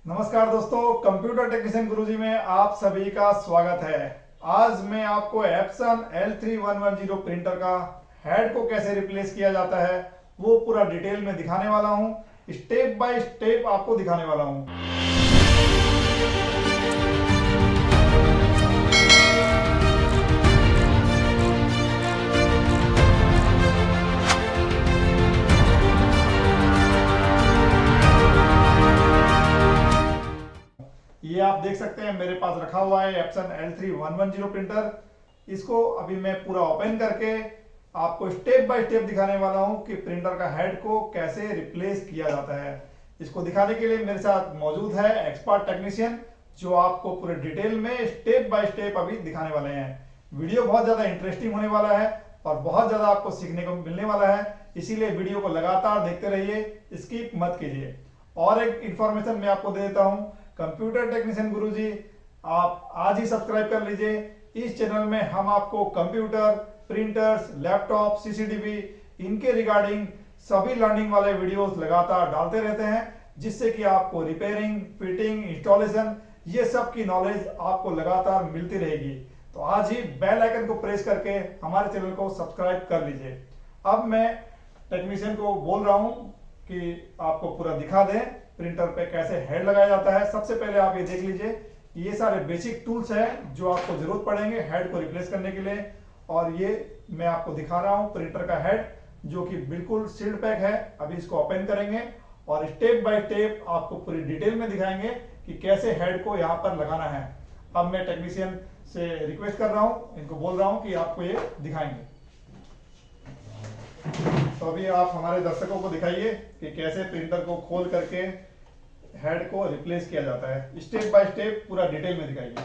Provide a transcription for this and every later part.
नमस्कार दोस्तों, computer technician गुरुजी में आप सभी का स्वागत है। आज मैं आपको एप्सन L3110 प्रिंटर का हेड को कैसे रिप्लेस किया जाता है वो पूरा डिटेल में दिखाने वाला हूं। स्टेप बाय स्टेप आपको दिखाने वाला हूं। ये आप देख सकते हैं मेरे पास रखा हुआ है एप्सन L3110 प्रिंटर। इसको अभी मैं पूरा ओपन करके आपको स्टेप बाय स्टेप दिखाने वाला हूं कि प्रिंटर का हेड को कैसे रिप्लेस किया जाता है। इसको दिखाने के लिए मेरे साथ मौजूद है एक्सपर्ट टेक्नीशियन जो आपको पूरे डिटेल में स्टेप बाय स्टेप अभी दिखाने वाले हैं। वीडियो बहुत ज्यादा इंटरेस्टिंग होने वाला है और बहुत ज्यादा आपको सीखने को मिलने वाला है, इसीलिए वीडियो को लगातार देखते रहिए, स्किप मत कीजिए। और एक इंफॉर्मेशन मैं आपको दे देता हूं, कंप्यूटर टेक्नीशियन गुरुजी आप आज ही सब्सक्राइब कर लीजिए। इस चैनल में हम आपको कंप्यूटर, प्रिंटर्स, लैपटॉप, सीसीटीवी इनके रिगार्डिंग सभी लर्निंग वाले वीडियोस लगातार डालते रहते हैं, जिससे कि आपको रिपेयरिंग, फिटिंग, इंस्टॉलेशन ये सब की नॉलेज आपको लगातार मिलती रहेगी। तो आज ही बेल आइकन को प्रेस करके हमारे चैनल को सब्सक्राइब कर लीजिए। अब मैं टेक्नीशियन को बोल रहा हूं कि आपको पूरा दिखा दें प्रिंटर पे कैसे हेड लगाया जाता है। सबसे पहले आप ये देख लीजिए, ये सारे बेसिक टूल्स हैं जो आपको जरूरत पड़ेंगे हेड को रिप्लेस करने के लिए। और ये मैं आपको दिखा रहा हूं प्रिंटर का हेड जो कि बिल्कुल सील्ड पैक है। अभी इसको ओपन करेंगे और स्टेप बाय स्टेप आपको पूरी डिटेल में दिखाएंगे कि कैसे हेड को यहाँ पर लगाना है। अब मैं टेक्नीशियन से रिक्वेस्ट कर रहा हूँ, इनको बोल रहा हूँ कि आपको ये दिखाएंगे। तो अभी आप हमारे दर्शकों को दिखाइए कि कैसे प्रिंटर को खोल करके हेड को रिप्लेस किया जाता है। स्टेप बाय स्टेप पूरा डिटेल में दिखाइए।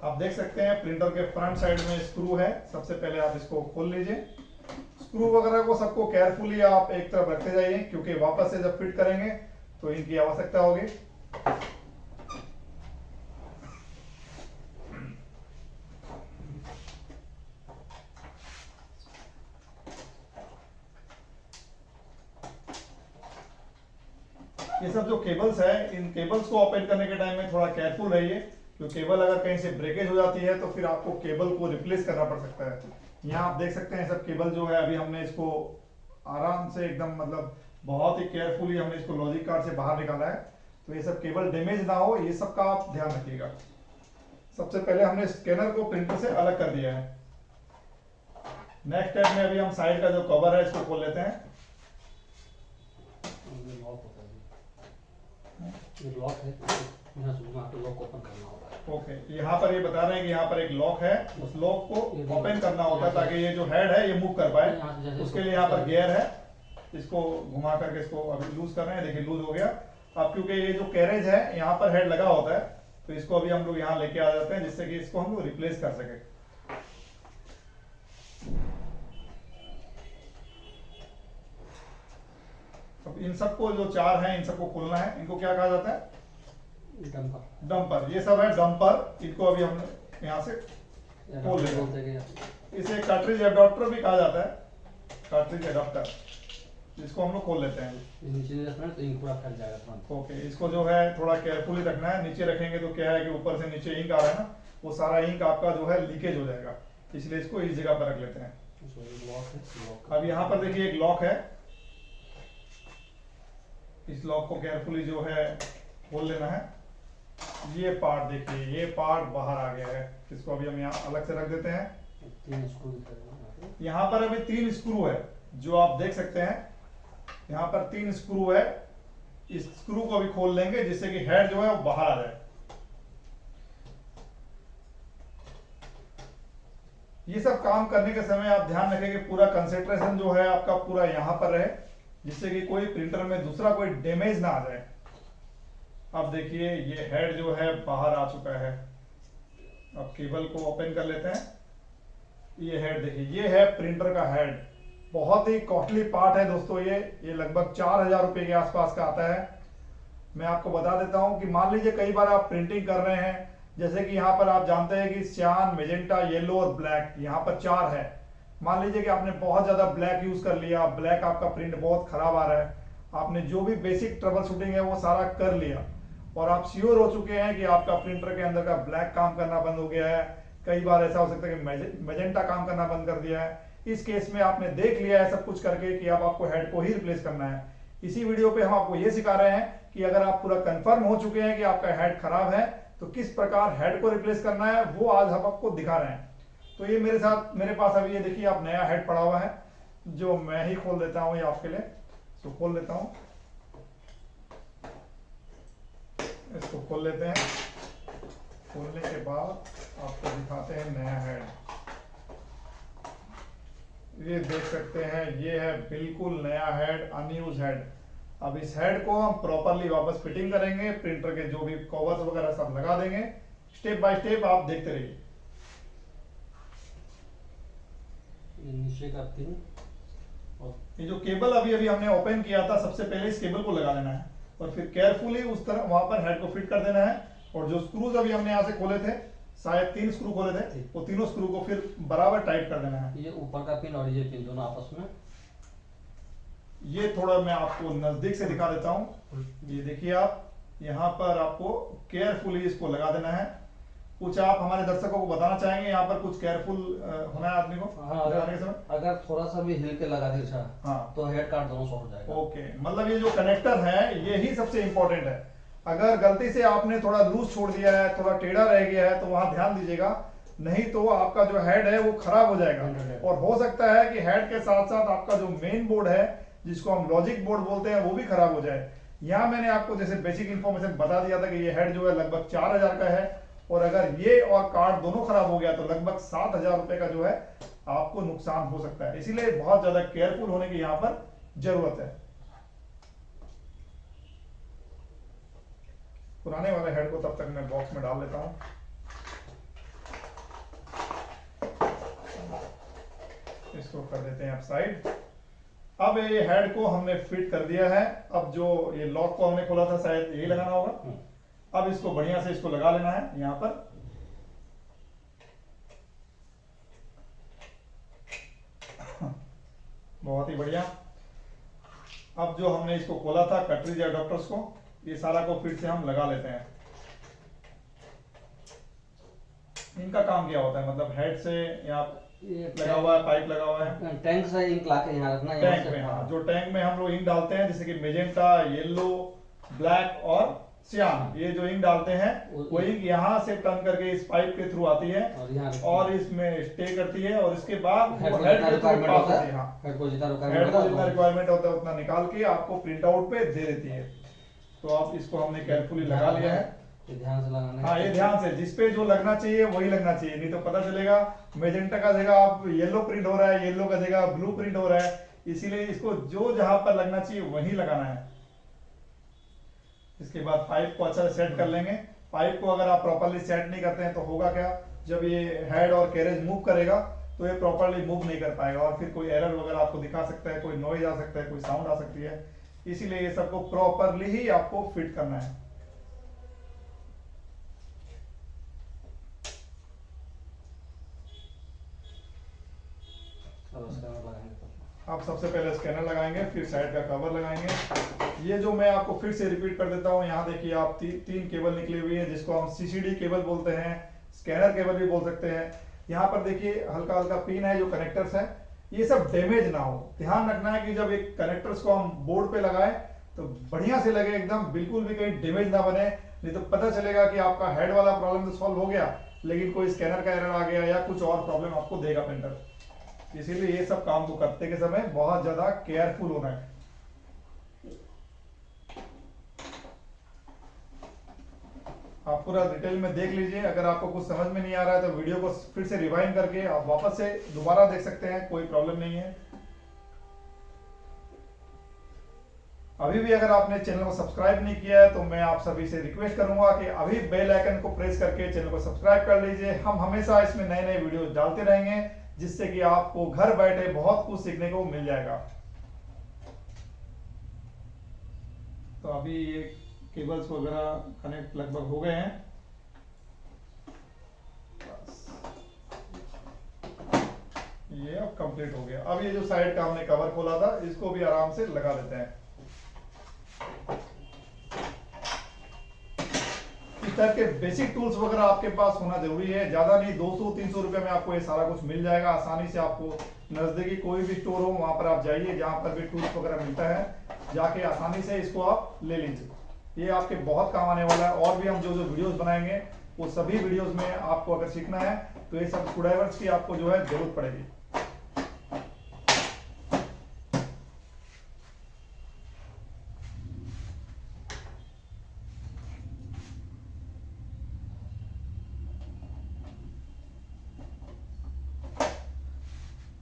आप देख सकते हैं प्रिंटर के फ्रंट साइड में स्क्रू है। सबसे पहले आप इसको खोल लीजिए। स्क्रू वगैरह को सबको केयरफुली आप एक तरफ रखते जाइए, क्योंकि वापस से जब फिट करेंगे तो इनकी आवश्यकता होगी। ये सब जो केबल्स है, इन केबल्स को ओपन करने के टाइम में थोड़ा केयरफुल रहिए, क्योंकि केबल अगर कहीं से ब्रेकेज हो जाती है तो फिर आपको केबल को रिप्लेस करना पड़ सकता है। यहाँ आप देख सकते हैं सब केबल जो है, अभी हमने इसको आराम से एकदम मतलब बहुत ही केयरफुली हमने इसको लॉजिक कार्ड से बाहर निकाला है, तो ये सब केबल डैमेज ना हो, ये सब का आप ध्यान रखिएगा। सबसे पहले हमने स्कैनर को प्रिंटर से अलग कर दिया है। नेक्स्ट स्टेप में अभी हम साइड का जो कवर है इसको खोल लेते हैं। लॉक है, यहाँ से घुमा के लॉक ओपन करना होता है। ओके, यहाँ पर ये बता रहे हैं कि यहाँ पर एक लॉक है, उस लॉक को ओपन करना होता है ताकि ये जो हेड है ये मूव कर पाए। उसके लिए यहाँ पर गियर है, इसको घुमा करके इसको अभी लूज कर रहे हैं। देखिए लूज हो गया। अब क्योंकि ये जो कैरेज है यहाँ पर हेड लगा होता है, तो इसको अभी हम लोग यहाँ लेके आ जाते हैं, जिससे कि इसको हम लोग रिप्लेस कर सके। अब इन सबको जो चार हैं इन सबको खोलना है। इनको क्या कहा जाता है? डंपर। डंपर। ये सब है डंपर। इनको अभी हम यहाँ से खोल लेंगे। इसे कार्ट्रिज एडाप्टर भी कहा जाता है, कार्ट्रिज एडाप्टर। इसको हम लोग खोल लेते हैं। नीचे रखना तो इंक पूरा फट जाएगा तुरंत। ओके, इसको जो है थोड़ा केयरफुली रखना है। नीचे रखेंगे तो क्या है कि ऊपर से नीचे इंक आ रहा है ना, वो सारा इंक आपका जो है लीकेज हो जाएगा, इसलिए इसको इस जगह पर रख लेते हैं। अब यहाँ पर देखिए एक लॉक है, इस लॉक को केयरफुली जो है खोल लेना है। ये पार्ट देखिए, ये पार्ट बाहर आ गया है, इसको अभी हम यहाँ अलग से रख देते हैं। 3 स्क्रू यहाँ पर अभी 3 स्क्रू है जो आप देख सकते हैं। यहाँ पर 3 स्क्रू है, इस स्क्रू को अभी खोल लेंगे जिससे कि हेड जो है वो बाहर आ जाए। ये सब काम करने के समय आप ध्यान रखें कि पूरा कंसंट्रेशन जो है आपका पूरा यहाँ पर रहे, जिससे कि कोई प्रिंटर में दूसरा कोई डैमेज ना आ जाए। अब देखिए ये हेड जो है बाहर आ चुका है। अब केबल को ओपन कर लेते हैं। ये हेड देखिए, ये है प्रिंटर का हेड। बहुत ही कॉस्टली पार्ट है दोस्तों। ये लगभग 4000 रुपए के आसपास का आता है। मैं आपको बता देता हूं कि मान लीजिए कई बार आप प्रिंटिंग कर रहे हैं, जैसे कि यहाँ पर आप जानते हैं कि सियान, मेजेंटा, येलो और ब्लैक, यहाँ पर 4 है। मान लीजिए कि आपने बहुत ज्यादा ब्लैक यूज कर लिया, ब्लैक आपका प्रिंट बहुत खराब आ रहा है, आपने जो भी बेसिक ट्रबल शूटिंग है वो सारा कर लिया और आप श्योर हो चुके हैं कि आपका प्रिंटर के अंदर का ब्लैक काम करना बंद हो गया है, कई बार ऐसा हो सकता है कि मैजेंटा काम करना बंद कर दिया है, इस केस में आपने देख लिया है सब कुछ करके कि अब आपको हेड को ही रिप्लेस करना है। इसी वीडियो पे हम आपको ये सिखा रहे हैं कि अगर आप पूरा कंफर्म हो चुके हैं कि आपका हेड खराब है तो किस प्रकार हेड को रिप्लेस करना है, वो आज हम आपको दिखा रहे हैं। तो ये मेरे पास अभी ये देखिए आप नया हेड पड़ा हुआ है जो मैं ही खोल देता हूं ये आपके लिए। इसको खोल लेता हूं, इसको खोल लेते हैं। खोलने के बाद आपको दिखाते हैं नया हेड। ये देख सकते हैं ये है बिल्कुल नया हेड, अनयूज हेड। अब इस हेड को हम प्रॉपरली वापस फिटिंग करेंगे, प्रिंटर के जो भी कवर्स वगैरह सब लगा देंगे। स्टेप बाय स्टेप आप देखते रहिए। नीचे का पिन और ये जो केबल अभी अभी हमने ओपन किया था, सबसे पहले इस केबल को लगा लेना है और फिर केयरफुली उस तरह वहां पर हेड को फिट कर देना है। और जो स्क्रूज अभी हमने यहाँ से खोले थे, शायद 3 स्क्रू खोले थे, वो तीनों स्क्रू को फिर बराबर टाइट कर देना है। ये ऊपर का पिन और ये पिन दोनों आपस में। ये थोड़ा मैं आपको नजदीक से दिखा देता हूँ। ये देखिए आप, यहाँ पर आपको केयरफुली इसको लगा देना है। कुछ आप हमारे दर्शकों को बताना चाहेंगे यहाँ पर कुछ केयरफुल होना है आदमी को हाँ, लगाने के समय? अगर थोड़ा सा भी हिल के लगा दिया हाँ तो हेड कार्ड दोनों शॉर्ट हो जाएगा। ओके, मतलब ये जो कनेक्टर है ये ही सबसे इंपॉर्टेंट है। अगर गलती से आपने थोड़ा लूज छोड़ दिया है, थोड़ा टेढ़ा रह गया है तो वहां ध्यान दीजिएगा, नहीं तो आपका जो हेड है वो खराब हो जाएगा। और हो सकता है कि हेड के साथ साथ आपका जो मेन बोर्ड है जिसको हम लॉजिक बोर्ड बोलते हैं वो भी खराब हो जाए। यहाँ मैंने आपको जैसे बेसिक इंफॉर्मेशन बता दिया था कि ये हेड जो है लगभग 4000 का है और अगर ये और कार्ड दोनों खराब हो गया तो लगभग 7000 रुपए का जो है आपको नुकसान हो सकता है। इसीलिए बहुत ज्यादा केयरफुल होने की यहाँ पर जरूरत है। पुराने वाले हेड को तब तक मैं बॉक्स में डाल लेता हूं। इसको कर देते हैं आप साइड। अब ये हेड को हमने फिट कर दिया है। अब जो ये लॉक को हमने खोला था शायद यही लगाना होगा। अब इसको बढ़िया से इसको लगा लेना है यहां पर। बहुत ही बढ़िया। अब जो हमने इसको खोला था कटरीज एडॉप्टर्स को, ये सारा को फिर से हम लगा लेते हैं। इनका काम क्या होता है, मतलब हेड से यहाँ लगा हुआ है, पाइप लगा हुआ है, टैंक से इंक ला के यहाँ रखना। टैंक में, हाँ, जो टैंक में हम लोग इंक डालते हैं जैसे कि मेजेंटा, येलो, ब्लैक और सियान, ये जो इंक डालते हैं वो इंक यहाँ से टर्न करके इस पाइप के थ्रू आती है और इसमें स्टे करती है और इसके बाद हेड को जितना रिक्वायरमेंट होता है उतना निकाल के आपको प्रिंट आउट पे दे देती है। तो आप इसको हमने केयरफुली लगा लिया है। ध्यान से लगाना है। हाँ, ये ध्यान से, जिसपे जो लगना चाहिए वही लगना चाहिए, नहीं तो पता चलेगा मेजेंटा का जगह आप येलो प्रिंट हो रहा है, येलो का जगह ब्लू प्रिंट हो रहा है। इसीलिए इसको जो जहां पर लगना चाहिए वही लगाना है। इसके बाद पाइप को अच्छा से सेट कर लेंगे। पाइप को अगर आप प्रॉपरली सेट नहीं करते हैं तो होगा क्या, जब ये हेड और कैरेज मूव करेगा तो ये प्रॉपरली मूव नहीं कर पाएगा और फिर कोई एरर वगैरह आपको दिखा सकता है, कोई नॉइज आ सकता है, कोई साउंड आ सकती है। इसीलिए ये सबको प्रॉपरली ही आपको फिट करना है। आप सबसे पहले स्कैनर लगाएंगे, फिर साइड का कवर लगाएंगे। ये जो मैं आपको फिर से रिपीट कर देता हूँ, यहाँ देखिए आप तीन केबल निकली हुई है जिसको हम सीसीडी केबल बोलते हैं, स्कैनर केबल भी बोल सकते हैं। यहाँ पर देखिए हल्का हल्का पिन है जो कनेक्टर्स है, ये सब डैमेज ना हो। ध्यान रखना है कि जब एक कनेक्टर्स को हम बोर्ड पे लगाए तो बढ़िया से लगे एकदम, बिल्कुल भी कहीं डैमेज ना बने, नहीं तो पता चलेगा कि आपका हेड वाला प्रॉब्लम तो सॉल्व हो गया लेकिन कोई स्कैनर का एरर आ गया या कुछ और प्रॉब्लम आपको देगा प्रिंटर। इसीलिए ये सब काम को करते के समय बहुत ज्यादा केयरफुल होना है। आप पूरा डिटेल में देख लीजिए। अगर आपको कुछ समझ में नहीं आ रहा है तो वीडियो को फिर से रिवाइंड करके आप वापस से दोबारा देख सकते हैं, कोई प्रॉब्लम नहीं है। अभी भी अगर आपने चैनल को सब्सक्राइब नहीं किया है तो मैं आप सभी से रिक्वेस्ट करूंगा कि अभी बेल आइकन को प्रेस करके चैनल को सब्सक्राइब कर लीजिए। हम हमेशा इसमें नए नए वीडियो डालते रहेंगे जिससे कि आपको घर बैठे बहुत कुछ सीखने को मिल जाएगा। तो अभी ये केबल्स वगैरह कनेक्ट लगभग हो गए हैं। ये अब कंप्लीट हो गया। अब ये जो साइड का हमने कवर खोला था इसको भी आराम से लगा देते हैं। इस टाइप के बेसिक टूल्स वगैरह आपके पास होना जरूरी है, ज्यादा नहीं, 200-300 रुपए में आपको ये सारा कुछ मिल जाएगा आसानी से। आपको नजदीकी कोई भी स्टोर हो वहां पर आप जाइए, जहां पर भी टूल्स वगैरह मिलता है, जाके आसानी से इसको आप ले लीजिए। ये आपके बहुत काम आने वाला है। और भी हम जो जो वीडियोस बनाएंगे वो सभी वीडियोस में आपको अगर सीखना है तो ये सब स्क्रूड्राइवर्स की आपको जो है जरूरत पड़ेगी।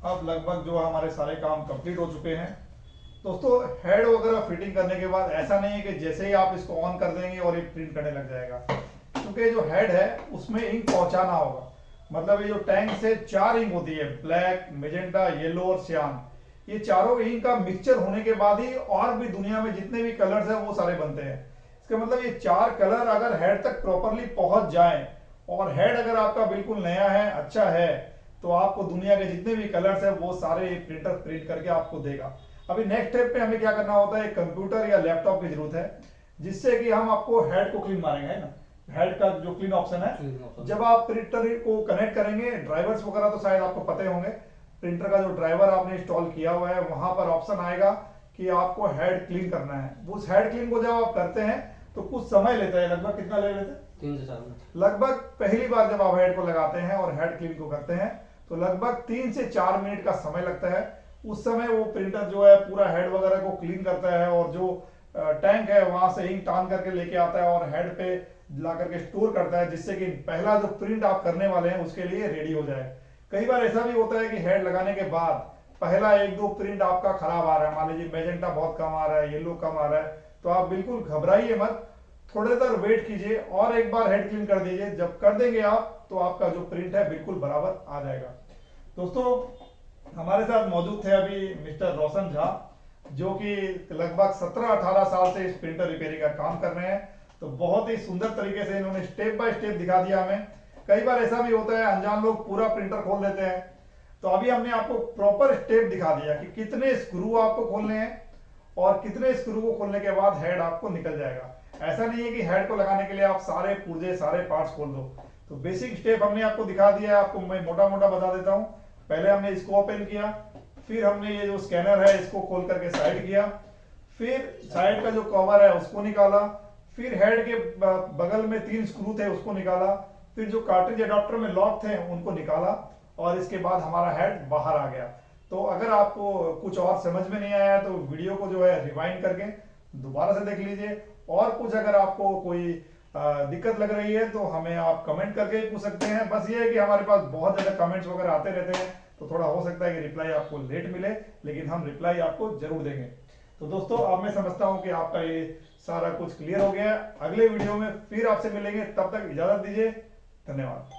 अब लगभग जो हमारे सारे काम कंप्लीट हो चुके हैं। दोस्तों हेड वगैरह फिटिंग करने के बाद ऐसा नहीं है कि जैसे ही आप इसको ऑन कर देंगे और ये प्रिंट करने लग जाएगा, क्योंकि जो हेड है उसमें इंक पहुंचाना होगा। मतलब ये जो टैंक से 4 इंक होती है, ब्लैक, मेजेंटा, येलो और सियान, ये चारों इंक का मिक्सचर होने के बाद ही और भी दुनिया में जितने भी कलर्स हैं वो सारे बनते हैं। इसका मतलब ये 4 कलर अगर हेड तक प्रॉपरली पहुंच जाए और हेड अगर आपका बिल्कुल नया है, अच्छा है, तो आपको दुनिया के जितने भी कलर्स है वो सारे प्रिंटर प्रिंट करके आपको देगा। अभी नेक्स्ट स्टेप पे हमें क्या करना होता है, कंप्यूटर या लैपटॉप की जरूरत है, जिससे कि हम आपको हेड को क्लीन मारेंगे, है ना। हेड का जो क्लीन ऑप्शन है, जब आप प्रिंटर को कनेक्ट करेंगे, ड्राइवर्स वगैरह तो शायद आपको पता ही होंगे, प्रिंटर का जो ड्राइवर आपने इंस्टॉल किया हुआ है वहां पर ऑप्शन आएगा कि आपको हेड क्लीन करना है। उस हेड क्लीन को जब आप करते हैं तो कुछ समय लेता है, लगभग कितना ले लेते हैं, 3 से 4 मिनट। लगभग पहली बार जब आप हेड को लगाते हैं और हेड क्लीन को करते हैं तो लगभग 3 से 4 मिनट का समय लगता है। उस समय वो प्रिंटर जो है पूरा हेड वगैरह को क्लीन करता है और जो टैंक है वहां से इंक टान करके लेके आता है और हेड पे ला करके स्टोर करता है, जिससे कि पहला जो प्रिंट आप करने वाले हैं उसके लिए रेडी हो जाए। कई बार ऐसा भी होता है कि हेड लगाने के बाद पहला 1-2 प्रिंट आपका खराब आ रहा है, मान लीजिए मेजेंटा बहुत कम आ रहा है, येलो कम आ रहा है, तो आप बिल्कुल घबराइए मत, थोड़ी देर वेट कीजिए और एक बार हेड क्लीन कर दीजिए। जब कर देंगे आप तो आपका जो प्रिंट है बिल्कुल बराबर आ जाएगा। दोस्तों हमारे साथ मौजूद थे अभी मिस्टर रोशन झा, जो कि लगभग 17-18 साल से इस प्रिंटर रिपेयरिंग का काम कर रहे हैं। तो बहुत ही सुंदर तरीके से इन्होंने स्टेप बाय स्टेप दिखा दिया हमें। कई बार ऐसा भी होता है अनजान लोग पूरा प्रिंटर खोल लेते हैं, तो अभी हमने आपको प्रॉपर स्टेप दिखा दिया कि कितने स्क्रू आपको खोलने हैं और कितने स्क्रू को खोलने के बाद हेड आपको निकल जाएगा। ऐसा नहीं है कि हेड को लगाने के लिए आप सारे पुर्जे सारे पार्ट्स खोल दो। तो बेसिक स्टेप हमने आपको दिखा दिया है, आपको मैं मोटा मोटा बता देता हूं। पहले हमने इसको ओपन किया, फिर हमने ये जो स्कैनर है इसको खोल करके साइड किया, फिर साइड का जो कवर है उसको निकाला, फिर हेड के बगल में 3 स्क्रू थे उसको निकाला, फिर जो कार्ट्रिज अडॉप्टर में लॉक थे उनको निकाला और इसके बाद हमारा हेड बाहर आ गया। तो अगर आपको कुछ और समझ में नहीं आया तो वीडियो को जो है रिवाइंड करके दोबारा से देख लीजिए। और कुछ अगर आपको कोई दिक्कत लग रही है तो हमें आप कमेंट करके पूछ सकते हैं। बस ये है कि हमारे पास बहुत ज्यादा कमेंट्स वगैरह आते रहते हैं तो थोड़ा हो सकता है कि रिप्लाई आपको लेट मिले, लेकिन हम रिप्लाई आपको जरूर देंगे। तो दोस्तों अब मैं समझता हूं कि आपका ये सारा कुछ क्लियर हो गया। अगले वीडियो में फिर आपसे मिलेंगे, तब तक इजाजत दीजिए, धन्यवाद।